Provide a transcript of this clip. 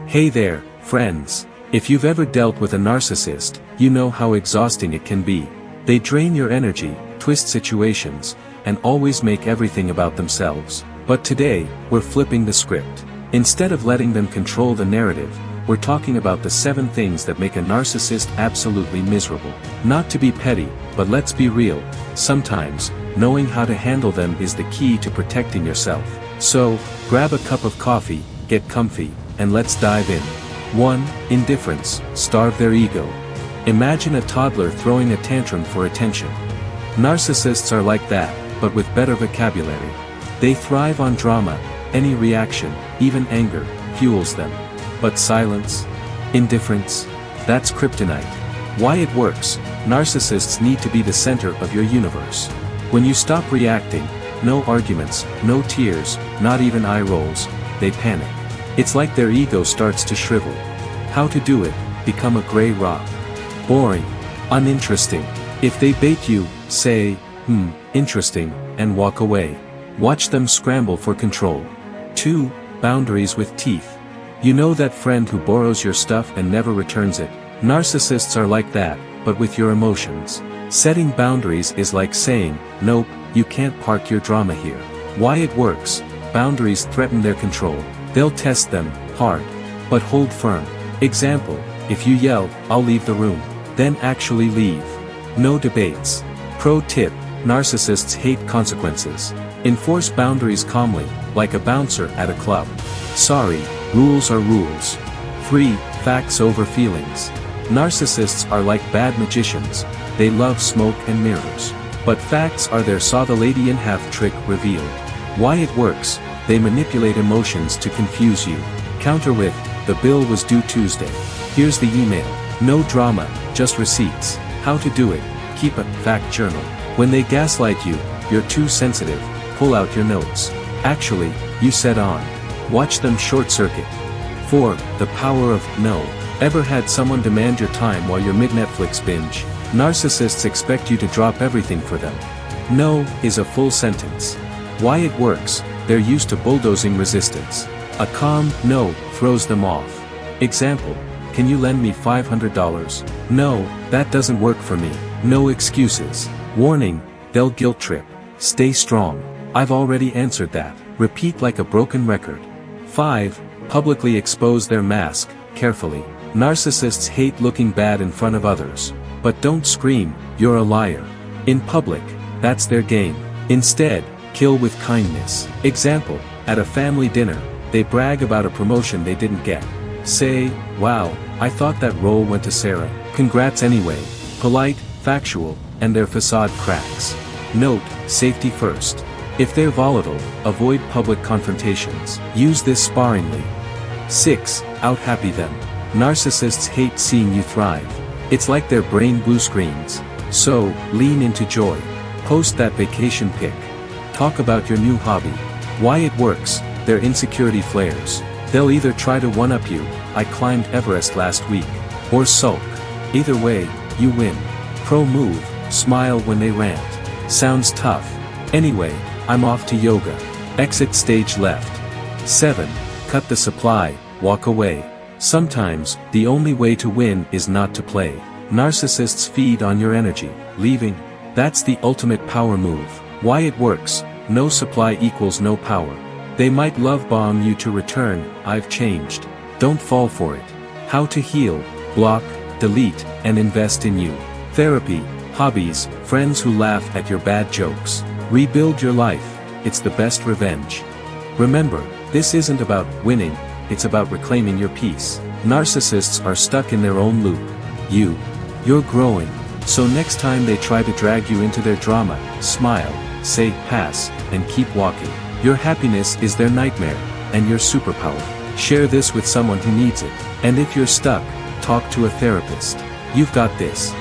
Hey there, friends. If you've ever dealt with a narcissist, you know how exhausting it can be. They drain your energy, twist situations, and always make everything about themselves. But today, we're flipping the script. Instead of letting them control the narrative, we're talking about the 7 things that make a narcissist absolutely miserable. Not to be petty, but let's be real, sometimes, knowing how to handle them is the key to protecting yourself. So, grab a cup of coffee, get comfy, and let's dive in. 1. Indifference, starve their ego. Imagine a toddler throwing a tantrum for attention. Narcissists are like that, but with better vocabulary. They thrive on drama, any reaction, even anger, fuels them. But silence? Indifference? That's kryptonite. Why it works? Narcissists need to be the center of your universe. When you stop reacting, no arguments, no tears, not even eye rolls, they panic. It's like their ego starts to shrivel. How to do it? Become a gray rock. Boring. Uninteresting. If they bait you, say, interesting, and walk away. Watch them scramble for control. 2. Boundaries with teeth. You know that friend who borrows your stuff and never returns it? Narcissists are like that, but with your emotions. Setting boundaries is like saying, nope, you can't park your drama here. Why it works? Boundaries threaten their control. They'll test them, hard. But hold firm. Example, if you yell, I'll leave the room, then actually leave. No debates. Pro tip, narcissists hate consequences. Enforce boundaries calmly, like a bouncer at a club. Sorry, rules are rules. 3. Facts over feelings. Narcissists are like bad magicians, they love smoke and mirrors. But facts are their saw-the-lady-in-half trick revealed. Why it works? They manipulate emotions to confuse you. Counter with, the bill was due Tuesday. Here's the email. No drama, just receipts. How to do it? Keep a fact journal. When they gaslight you, you're too sensitive, pull out your notes. Actually, you said on. Watch them short-circuit. 4. The power of no. Ever had someone demand your time while you're mid-Netflix binge? Narcissists expect you to drop everything for them. No is a full sentence. Why it works? They're used to bulldozing resistance. A calm no throws them off. Example, can you lend me $500? No, that doesn't work for me. No excuses. Warning, they'll guilt trip. Stay strong. I've already answered that. Repeat like a broken record. 5. Publicly expose their mask, carefully. Narcissists hate looking bad in front of others. But don't scream, you're a liar. In public, that's their game. Instead, kill with kindness. Example, at a family dinner, they brag about a promotion they didn't get. Say, wow, I thought that role went to Sarah. Congrats anyway. Polite, factual, and their facade cracks. Note, safety first. If they're volatile, avoid public confrontations. Use this sparingly. 6. Out-happy them. Narcissists hate seeing you thrive. It's like their brain blue screens. So, lean into joy. Post that vacation pic. Talk about your new hobby. Why it works? Their insecurity flares. They'll either try to one-up you, I climbed Everest last week, or sulk. Either way, you win. Pro move, smile when they rant. Sounds tough. Anyway, I'm off to yoga. Exit stage left. 7. Cut the supply, walk away. Sometimes, the only way to win is not to play. Narcissists feed on your energy. Leaving? That's the ultimate power move. Why it works? No supply equals no power. They might love bomb you to return, I've changed. Don't fall for it. How to heal, block, delete, and invest in you. Therapy, hobbies, friends who laugh at your bad jokes. Rebuild your life, it's the best revenge. Remember, this isn't about winning, it's about reclaiming your peace. Narcissists are stuck in their own loop. You're growing. So next time they try to drag you into their drama, smile, say pass, and keep walking. Your happiness is their nightmare, and your superpower. Share this with someone who needs it. And if you're stuck, talk to a therapist. You've got this.